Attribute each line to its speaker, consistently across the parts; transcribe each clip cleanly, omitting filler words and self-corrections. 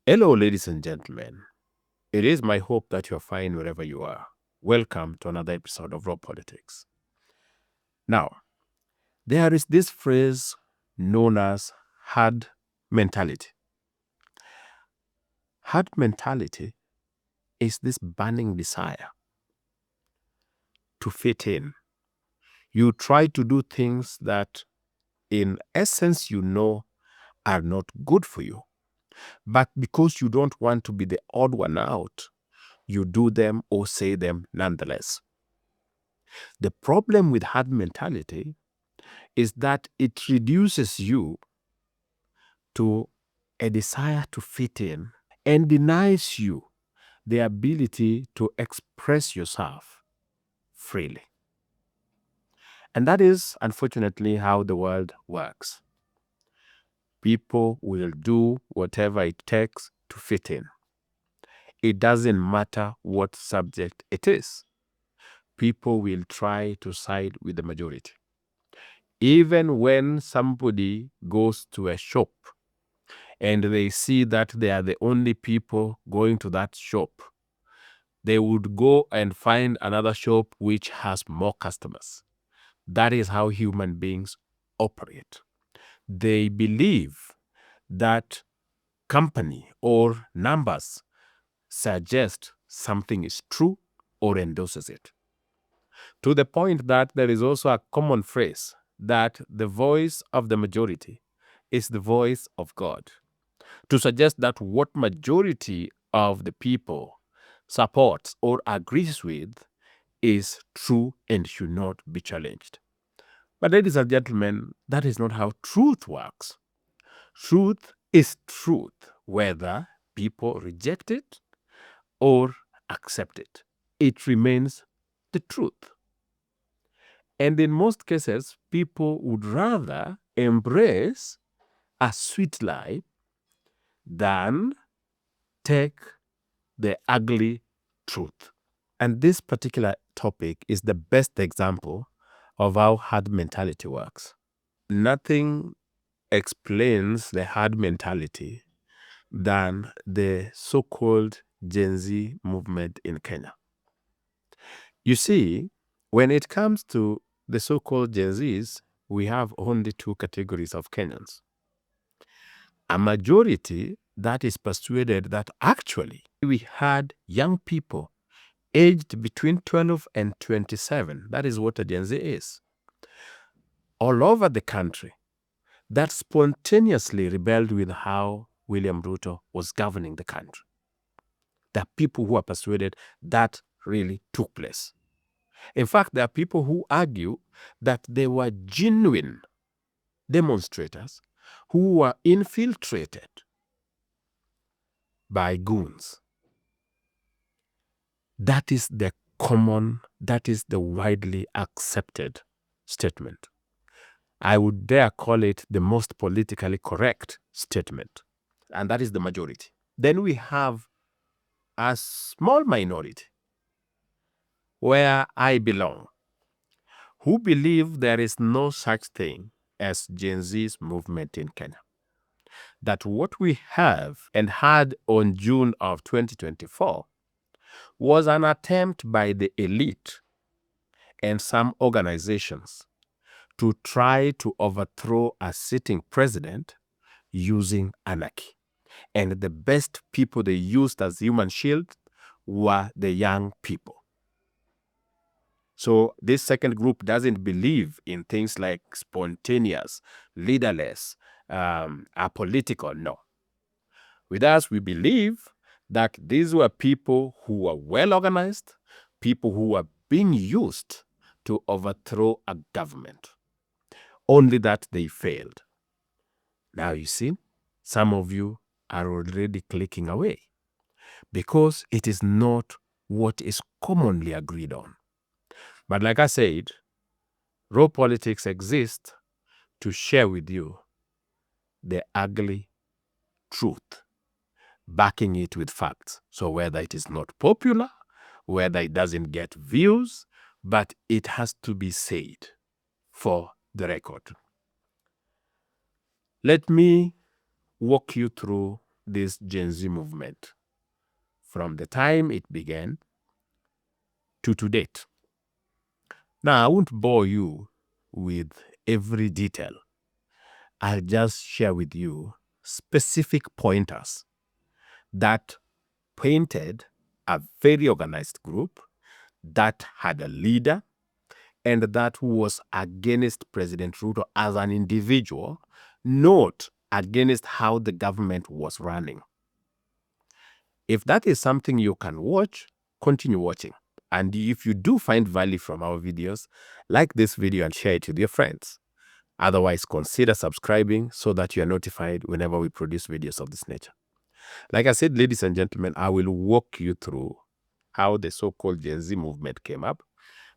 Speaker 1: Hello, ladies and gentlemen. It is my hope that you're fine wherever you are. Welcome to another episode of Raw Politics. Now, there is this phrase known as herd mentality. Herd mentality is this burning desire to fit in. You try to do things that, in essence, you know are not good for you. But because you don't want to be the odd one out, you do them or say them nonetheless. The problem with herd mentality is that it reduces you to a desire to fit in and denies you the ability to express yourself freely. And that is, unfortunately, how the world works. People will do whatever it takes to fit in. It doesn't matter what subject it is. People will try to side with the majority. Even when somebody goes to a shop and they see that they are the only people going to that shop, they would go and find another shop which has more customers. That is how human beings operate. They believe that company or numbers suggest something is true or endorses it. To the point that there is also a common phrase that the voice of the majority is the voice of God, to suggest that what majority of the people supports or agrees with is true and should not be challenged. But ladies and gentlemen, that is not how truth works. Truth is truth, whether people reject it or accept it. It remains the truth. And in most cases, people would rather embrace a sweet lie than take the ugly truth. And this particular topic is the best example of how herd mentality works. Nothing explains the herd mentality than the so-called Gen Z movement in Kenya. You see, when it comes to the so-called Gen Zs, we have only two categories of Kenyans. A majority that is persuaded that actually we had young people aged between 12 and 27, that is what a Gen Z is, all over the country, that spontaneously rebelled with how William Ruto was governing the country. There are people who are persuaded that really took place. In fact, there are people who argue that they were genuine demonstrators who were infiltrated by goons. That is the widely accepted statement. I would dare call it the most politically correct statement. And that is the majority. Then we have a small minority, where I belong, who believe there is no such thing as Gen Z's movement in Kenya. That what we have and had on June of 2024 was an attempt by the elite and some organizations to try to overthrow a sitting president using anarchy. And the best people they used as human shield were the young people. So this second group doesn't believe in things like spontaneous, leaderless, apolitical. No. With us, we believe that these were people who were well organized, people who were being used to overthrow a government. Only that they failed. Now you see, some of you are already clicking away because it is not what is commonly agreed on. But like I said, raw politics exists to share with you the ugly truth, backing it with facts. So whether it is not popular, whether it doesn't get views, but it has to be said for the record. Let me walk you through this Gen Z movement from the time it began to date. Now, I won't bore you with every detail. I'll just share with you specific pointers that painted a very organized group that had a leader and that was against President Ruto as an individual, not against how the government was running. If that is something you can watch, continue watching. And if you do find value from our videos, like this video and share it with your friends. Otherwise, consider subscribing so that you are notified whenever we produce videos of this nature. Like I said, ladies and gentlemen, I will walk you through how the so-called Gen Z movement came up,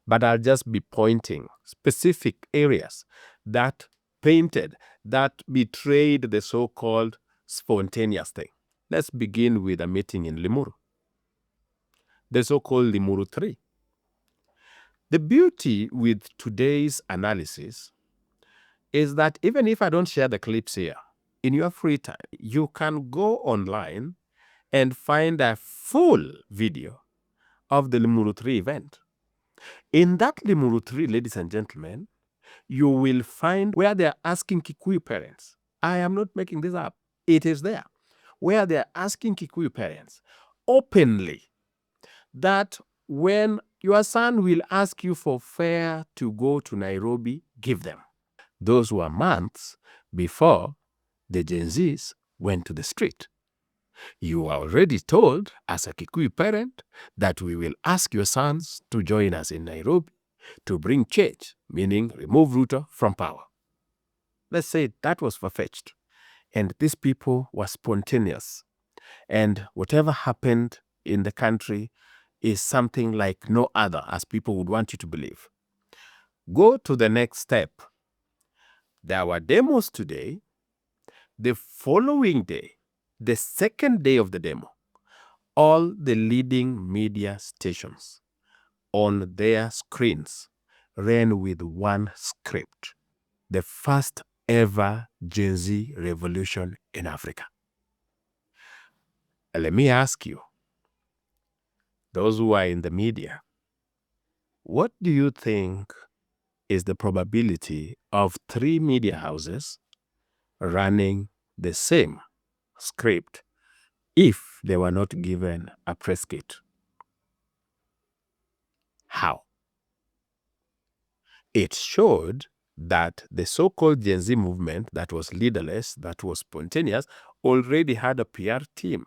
Speaker 1: but I'll just be pointing specific areas that painted, that betrayed the so-called spontaneous thing. Let's begin with a meeting in Limuru, the so-called Limuru 3. The beauty with today's analysis is that even if I don't share the clips here, in your free time, you can go online and find a full video of the Limuru 3 event. In that Limuru 3, ladies and gentlemen, you will find where they're asking Kikuyu parents. I am not making this up. It is there. Where they're asking Kikuyu parents openly that when your son will ask you for fare to go to Nairobi, give them. Those were months before the Gen Zs went to the street. You are already told as a Kikuyu parent that we will ask your sons to join us in Nairobi to bring change, meaning remove Ruto from power. Let's say that was far-fetched. And these people were spontaneous. And whatever happened in the country is something like no other, as people would want you to believe. Go to the next step. There were demos today. The following day, the second day of the demo, all the leading media stations on their screens ran with one script: the first ever Gen Z revolution in Africa. Let me ask you, those who are in the media, what do you think is the probability of 3 media houses running the same script if they were not given a press kit? How? It showed that the so-called Gen Z movement that was leaderless, that was spontaneous, already had a PR team,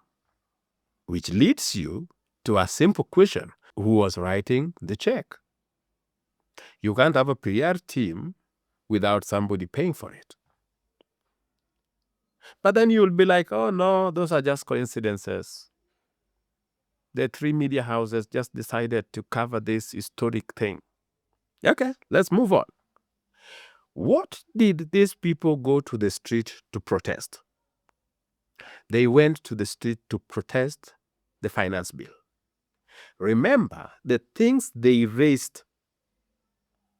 Speaker 1: which leads you to a simple question: who was writing the check? You can't have a PR team without somebody paying for it. But then you'll be like, oh no, those are just coincidences. The 3 media houses just decided to cover this historic thing. Okay, let's move on. What did these people go to the street to protest? They went to the street to protest the finance bill. Remember, the things they raised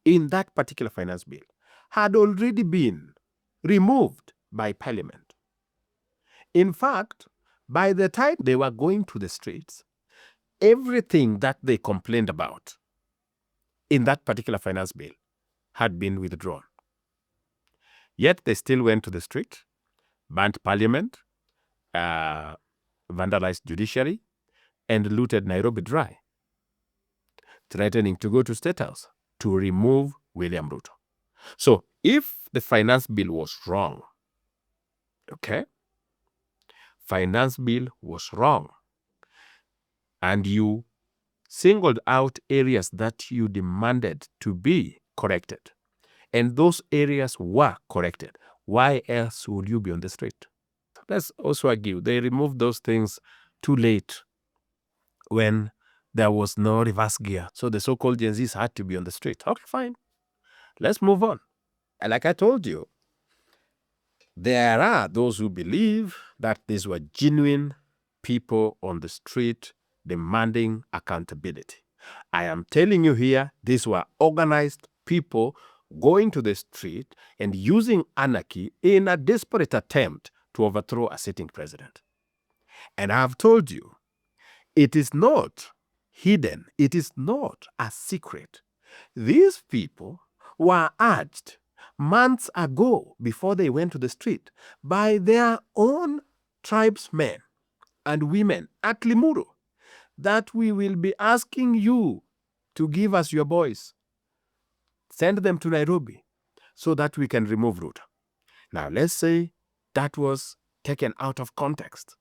Speaker 1: in that particular finance bill had already been removed by Parliament. In fact, by the time they were going to the streets, everything that they complained about in that particular finance bill had been withdrawn. Yet they still went to the street, burnt Parliament, vandalized judiciary, and looted Nairobi dry, threatening to go to State House to remove William Ruto. So if the finance bill was wrong, okay, finance bill was wrong, and you singled out areas that you demanded to be corrected, and those areas were corrected, why else would you be on the street? Let's also argue they removed those things too late when there was no reverse gear. So the so-called Gen Zs had to be on the street. Okay, fine. Let's move on. And like I told you, there are those who believe that these were genuine people on the street demanding accountability. I am telling you here, these were organized people going to the street and using anarchy in a desperate attempt to overthrow a sitting president. And I have told you, it is not hidden. It is not a secret. These people were urged months ago, before they went to the street, by their own tribesmen and women at Limuru, that we will be asking you to give us your boys. Send them to Nairobi so that we can remove Ruto. Now, let's say that was taken out of context.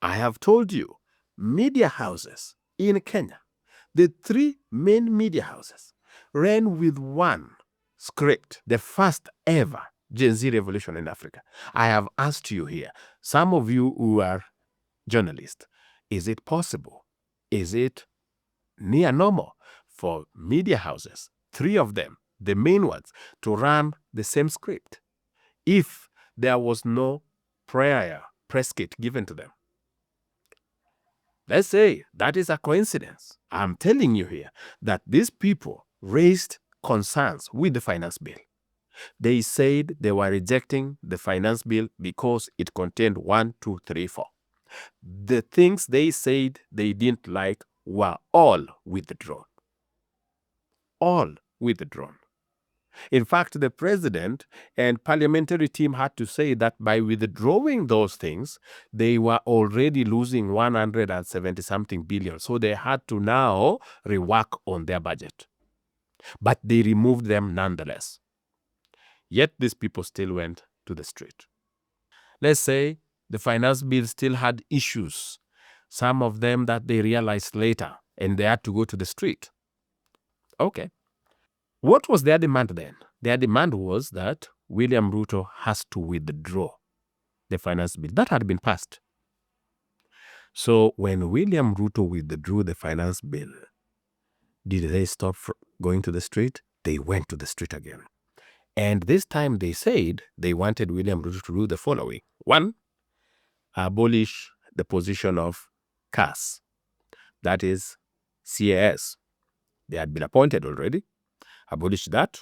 Speaker 1: I have told you, media houses in Kenya, the three main media houses, ran with one script, the first ever Gen Z revolution in Africa. I have asked you here, some of you who are journalists, is it possible? Is it near normal for media houses, three of them, the main ones, to run the same script if there was no prior press kit given to them? Let's say that is a coincidence. I'm telling you here that these people raised concerns with the finance bill. They said they were rejecting the finance bill because it contained 1, 2, 3, 4. The things they said they didn't like were all withdrawn. All withdrawn. In fact, the president and parliamentary team had to say that by withdrawing those things, they were already losing 170-something billion. So they had to now rework on their budget. But they removed them nonetheless. Yet these people still went to the street. Let's say the finance bill still had issues, some of them that they realized later, and they had to go to the street. Okay. What was their demand then? Their demand was that William Ruto has to withdraw the finance bill. That had been passed. So when William Ruto withdrew the finance bill, did they stop going to the street? They went to the street again. And this time they said they wanted William Ruto to do the following. One, abolish the position of CAS, that is CAS. They had been appointed already. Abolish that.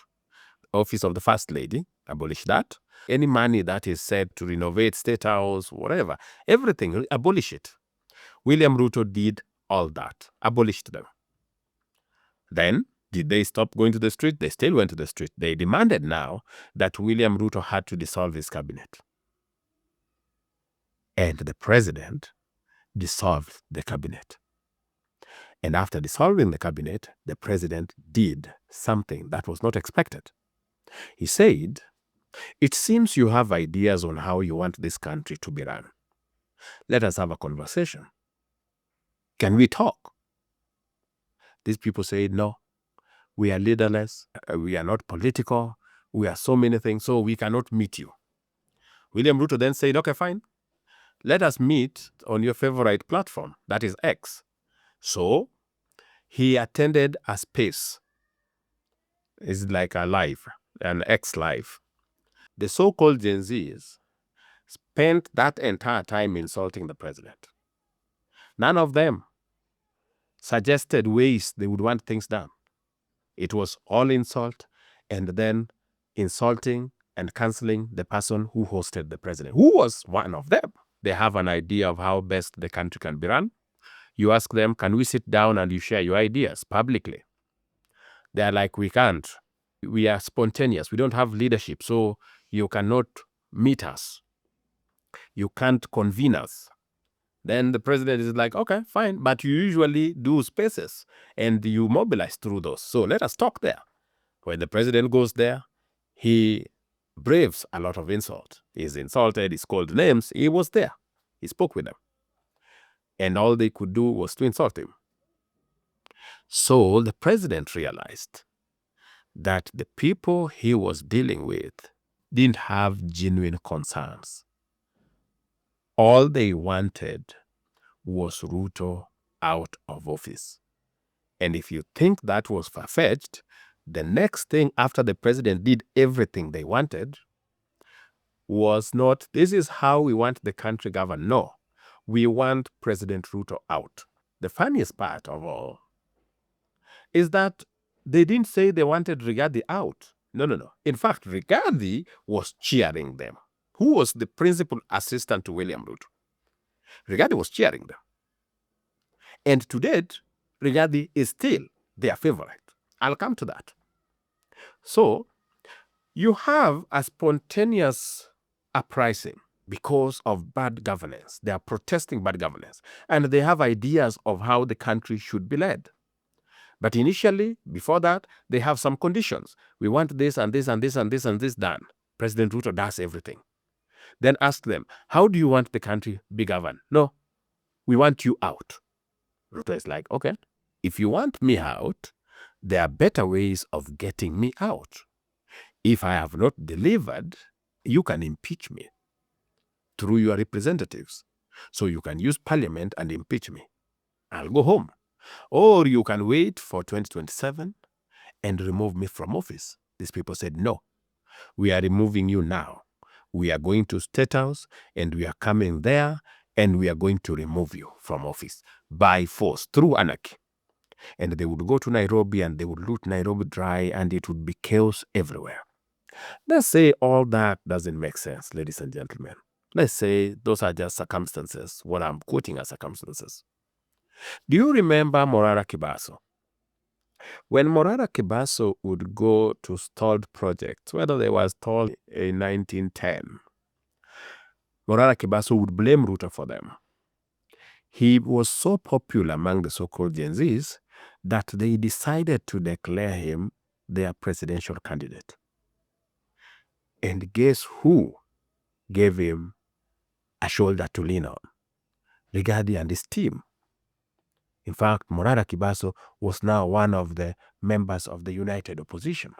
Speaker 1: Office of the First Lady, abolish that. Any money that is said to renovate State House, whatever, everything, abolish it. William Ruto did all that, abolished them. Then, did they stop going to the street? They still went to the street. They demanded now that William Ruto had to dissolve his cabinet. And the president dissolved the cabinet. And after dissolving the cabinet, the president did something that was not expected. He said, "It seems you have ideas on how you want this country to be run. Let us have a conversation. Can we talk?" These people said, "No, we are leaderless. We are not political. We are so many things, so we cannot meet you." William Ruto then said, "Okay, fine. Let us meet on your favorite platform, that is X." So he attended a space. It's like a live, an X live. The so-called Gen Zs spent that entire time insulting the president. None of them suggested ways they would want things done. It was all insult, and then insulting and canceling the person who hosted the president, who was one of them. They have an idea of how best the country can be run. You ask them, "Can we sit down and you share your ideas publicly?" They're like, "We can't. We are spontaneous. We don't have leadership, so you cannot meet us. You can't convene us." Then the president is like, "Okay, fine, but you usually do spaces and you mobilize through those. So let us talk there." When the president goes there, he braves a lot of insult. He's insulted, he's called names. He was there. He spoke with them. And all they could do was to insult him. So the president realized that the people he was dealing with didn't have genuine concerns. All they wanted was Ruto out of office. And if you think that was far-fetched, the next thing after the president did everything they wanted was not, "This is how we want the country governed." No, we want President Ruto out. The funniest part of all is that they didn't say they wanted Rigathi out. No. In fact, Rigathi was cheering them. Who was the principal assistant to William Ruto? Rigathi was cheering them. And to date, Rigathi is still their favorite. I'll come to that. So you have a spontaneous uprising because of bad governance. They are protesting bad governance, and they have ideas of how the country should be led. But initially, before that, they have some conditions. We want this and this and this and this and this done. President Ruto does everything. Then ask them, how do you want the country be governed? No, we want you out. Ruto is like, okay, if you want me out, there are better ways of getting me out. If I have not delivered, you can impeach me through your representatives. So you can use parliament and impeach me. I'll go home. Or you can wait for 2027 and remove me from office. These people said, no, we are removing you now. We are going to State House and we are coming there and we are going to remove you from office by force, through anarchy. And they would go to Nairobi and they would loot Nairobi dry and it would be chaos everywhere. Let's say all that doesn't make sense, ladies and gentlemen. Let's say those are just circumstances, what I'm quoting as circumstances. Do you remember Morara Kibaso? When Morara Kibaso would go to stalled projects, whether they were stalled in 1910, Morara Kibaso would blame Ruto for them. He was so popular among the so-called Gen Zs that they decided to declare him their presidential candidate. And guess who gave him a shoulder to lean on? Rigathi and his team. In fact, Morara Kibaso was now one of the members of the United Opposition.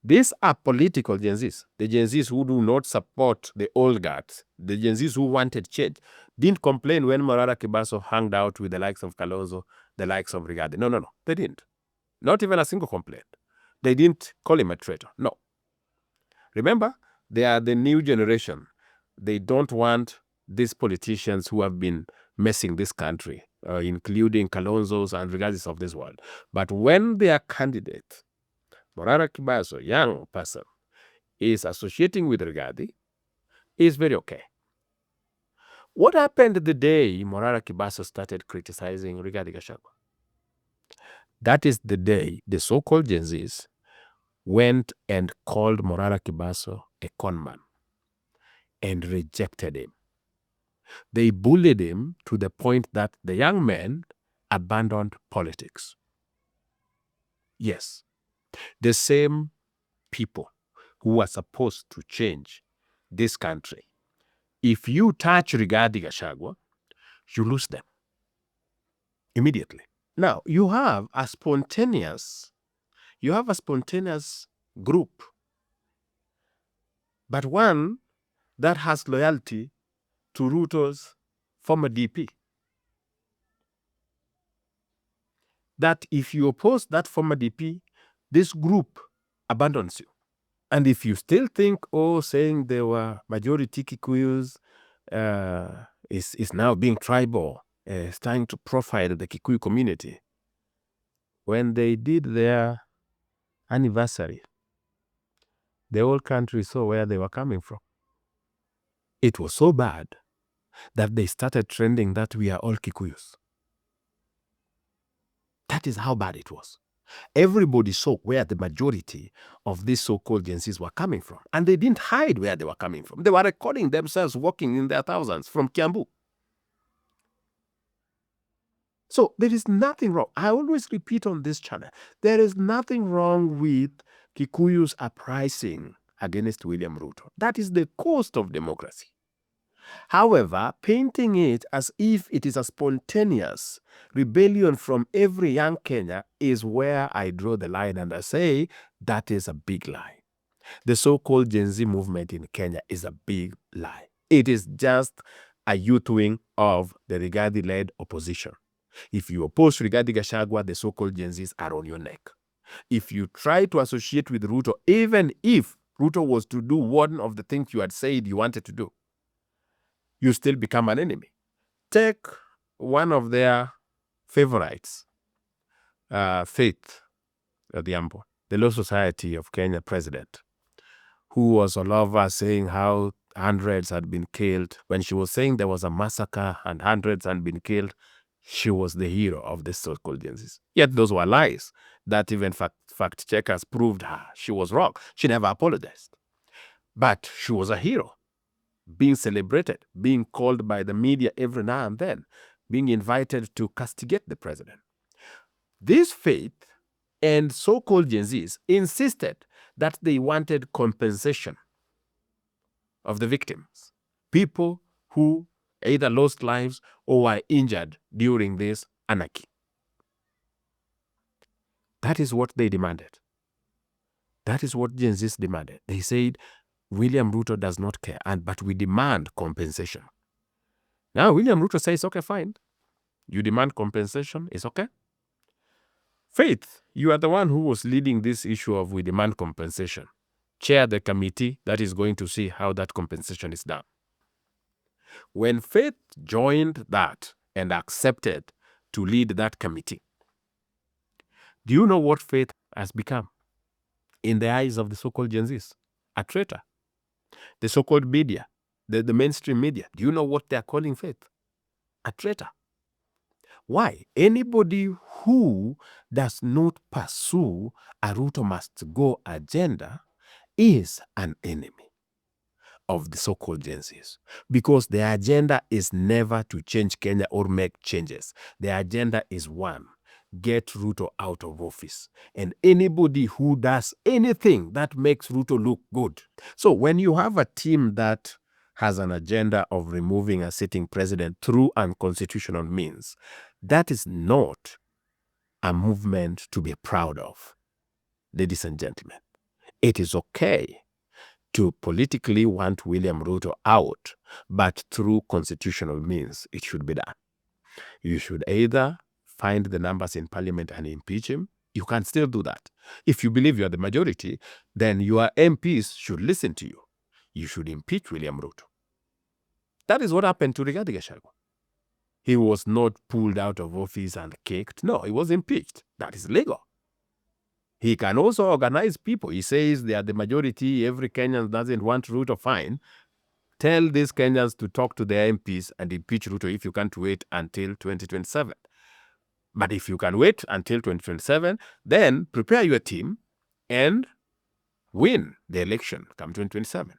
Speaker 1: These are political Gen Zs. The Gen Zs who do not support the old guards, the Gen Zs who wanted change, didn't complain when Morara Kibaso hung out with the likes of Kalonzo, the likes of Rigathi. No, they didn't. Not even a single complaint. They didn't call him a traitor. No. Remember, they are the new generation. They don't want these politicians who have been messing this country, including Kalonzos and Rigathis of this world. But when their candidate, Morara Kibaso, young person, is associating with Rigathi, is very okay. What happened the day Morara Kibaso started criticizing Rigathi Gachagua? That is the day the so-called Gen Zs went and called Morara Kibaso a conman and rejected him. They bullied him to the point that the young man abandoned politics. Yes, the same people who are supposed to change this country. If you touch Rigathi Gachagua, you lose them immediately. Now, you have a spontaneous group, but one that has loyalty to Ruto's former DP. That if you oppose that former DP, this group abandons you. And if you still think, saying there were majority Kikuyus is now being tribal, is trying to profile the Kikuyu community, when they did their anniversary, the whole country saw where they were coming from. It was so bad that they started trending that we are all Kikuyus. That is how bad it was. Everybody saw where the majority of these so-called Gen Zs were coming from. And they didn't hide where they were coming from. They were recording themselves walking in their thousands from Kiambu. So there is nothing wrong. I always repeat on this channel, there is nothing wrong with Kikuyus uprising against William Ruto. That is the cost of democracy. However, painting it as if it is a spontaneous rebellion from every young Kenya is where I draw the line, and I say that is a big lie. The so-called Gen Z movement in Kenya is a big lie. It is just a youth wing of the Rigathi-led opposition. If you oppose Rigathi Gachagua, the so-called Gen Zs are on your neck. If you try to associate with Ruto, even if Ruto was to do one of the things you had said you wanted to do, you still become an enemy. Take one of their favorites, Faith the Law Society of Kenya president, who was all over saying how hundreds had been killed, when she was saying there was a massacre and hundreds had been killed, she was the hero of the so-called Gen Zs. Yet those were lies that even fact checkers proved she was wrong. She never apologized. But she was a hero, being celebrated, being called by the media every now and then, being invited to castigate the president. This faith and so-called Gen Zs insisted that they wanted compensation of the victims, people who either lost lives or were injured during this anarchy. That is what they demanded. That is what Gen Zs demanded. They said, William Ruto does not care, but we demand compensation. Now, William Ruto says, okay, fine. You demand compensation, it's okay. Faith, you are the one who was leading this issue of we demand compensation. Chair the committee that is going to see how that compensation is done. When Faith joined that and accepted to lead that committee, do you know what Faith has become? In the eyes of the so-called Gen Zs, a traitor. The so-called media, the mainstream media, do you know what they are calling Faith? A traitor. Why? Anybody who does not pursue a Ruto must go agenda is an enemy of the so-called Gen Zs, because their agenda is never to change Kenya or make changes. Their agenda is one: get Ruto out of office. And anybody who does anything that makes Ruto look good. So when you have a team that has an agenda of removing a sitting president through unconstitutional means, that is not a movement to be proud of, ladies and gentlemen. It is okay to politically want William Ruto out, but through constitutional means, it should be done. You should either find the numbers in parliament and impeach him. You can still do that. If you believe you are the majority, then your MPs should listen to you. You should impeach William Ruto. That is what happened to Rigathi Gachagua. He was not pulled out of office and kicked. No, he was impeached. That is legal. He can also organize people. He says they are the majority. Every Kenyan doesn't want Ruto. Fine. Tell these Kenyans to talk to their MPs and impeach Ruto if you can't wait until 2027. But if you can wait until 2027, then prepare your team and win the election come 2027.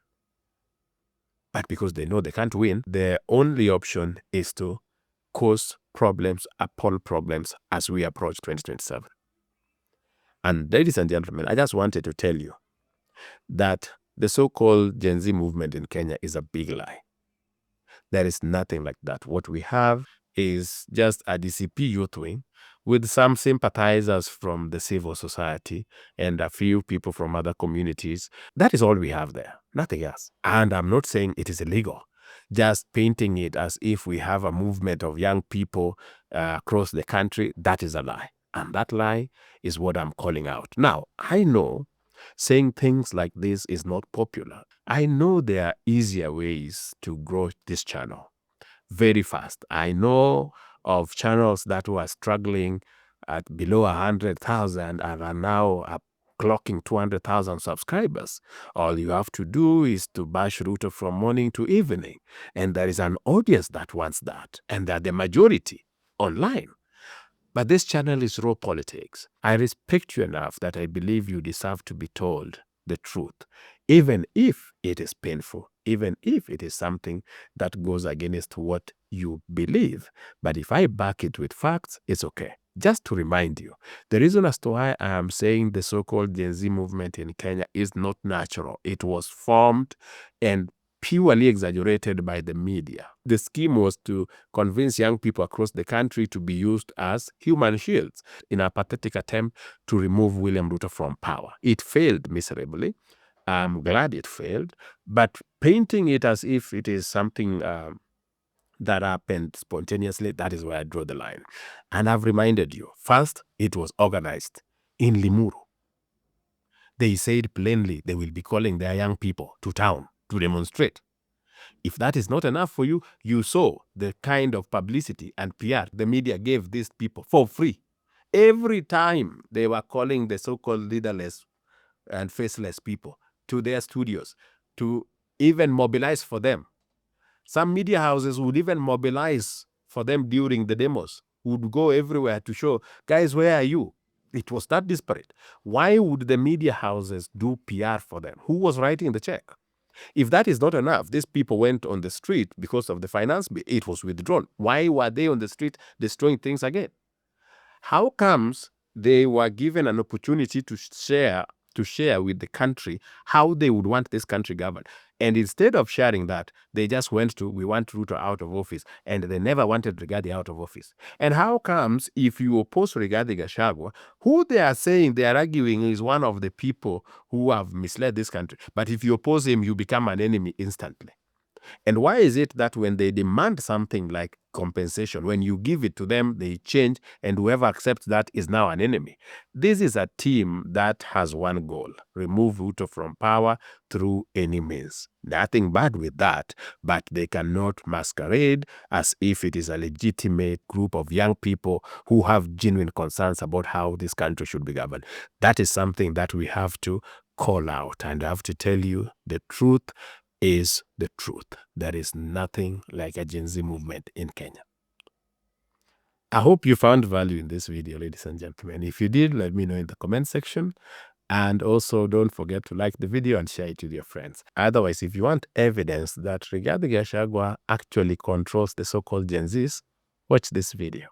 Speaker 1: But because they know they can't win, their only option is to cause problems upon problems as we approach 2027. And ladies and gentlemen, I just wanted to tell you that the so-called Gen Z movement in Kenya is a big lie. There is nothing like that. What we have is just a DCP youth wing with some sympathizers from the civil society and a few people from other communities. That is all we have there, nothing else. And I'm not saying it is illegal, just painting it as if we have a movement of young people across the country. That is a lie. And that lie is what I'm calling out. Now, I know saying things like this is not popular. I know there are easier ways to grow this channel very fast. I know of channels that were struggling at below 100,000 and are now clocking 200,000 subscribers. All you have to do is to bash Ruto from morning to evening. And there is an audience that wants that. And they're the majority online. But this channel is raw politics. I respect you enough that I believe you deserve to be told the truth, even if it is painful, even if it is something that goes against what you believe. But if I back it with facts, it's okay. Just to remind you, the reason as to why I am saying the so-called Gen Z movement in Kenya is not natural. It was formed and purely exaggerated by the media. The scheme was to convince young people across the country to be used as human shields in a pathetic attempt to remove William Ruto from power. It failed miserably. I'm glad it failed, but painting it as if it is something that happened spontaneously, that is where I draw the line. And I've reminded you, first, it was organized in Limuru. They said plainly they will be calling their young people to town to demonstrate. If that is not enough for you, you saw the kind of publicity and PR the media gave these people for free. Every time they were calling the so-called leaderless and faceless people to their studios to even mobilize for them. Some media houses would even mobilize for them during the demos, would go everywhere to show, guys, where are you? It was that disparate. Why would the media houses do PR for them? Who was writing the check? If that is not enough, these people went on the street because of the finance bill. It was withdrawn. Why were they on the street destroying things again? How comes they were given an opportunity to share with the country how they would want this country governed? And instead of sharing that, they just went to, we want Ruto out of office, and they never wanted Rigathi out of office. And how comes if you oppose Rigathi Gachagua, who they are saying, they are arguing is one of the people who have misled this country, but if you oppose him, you become an enemy instantly? And why is it that when they demand something like compensation, when you give it to them, they change, and whoever accepts that is now an enemy? This is a team that has one goal: remove Ruto from power through any means. Nothing bad with that, but they cannot masquerade as if it is a legitimate group of young people who have genuine concerns about how this country should be governed. That is something that we have to call out, and I have to tell you the truth is the truth. There is nothing like a Gen Z movement in Kenya. I hope you found value in this video, ladies and gentlemen. If you did, let me know in the comment section. And also don't forget to like the video and share it with your friends. Otherwise, if you want evidence that Rigathi Gachagua actually controls the so-called Gen Zs, watch this video.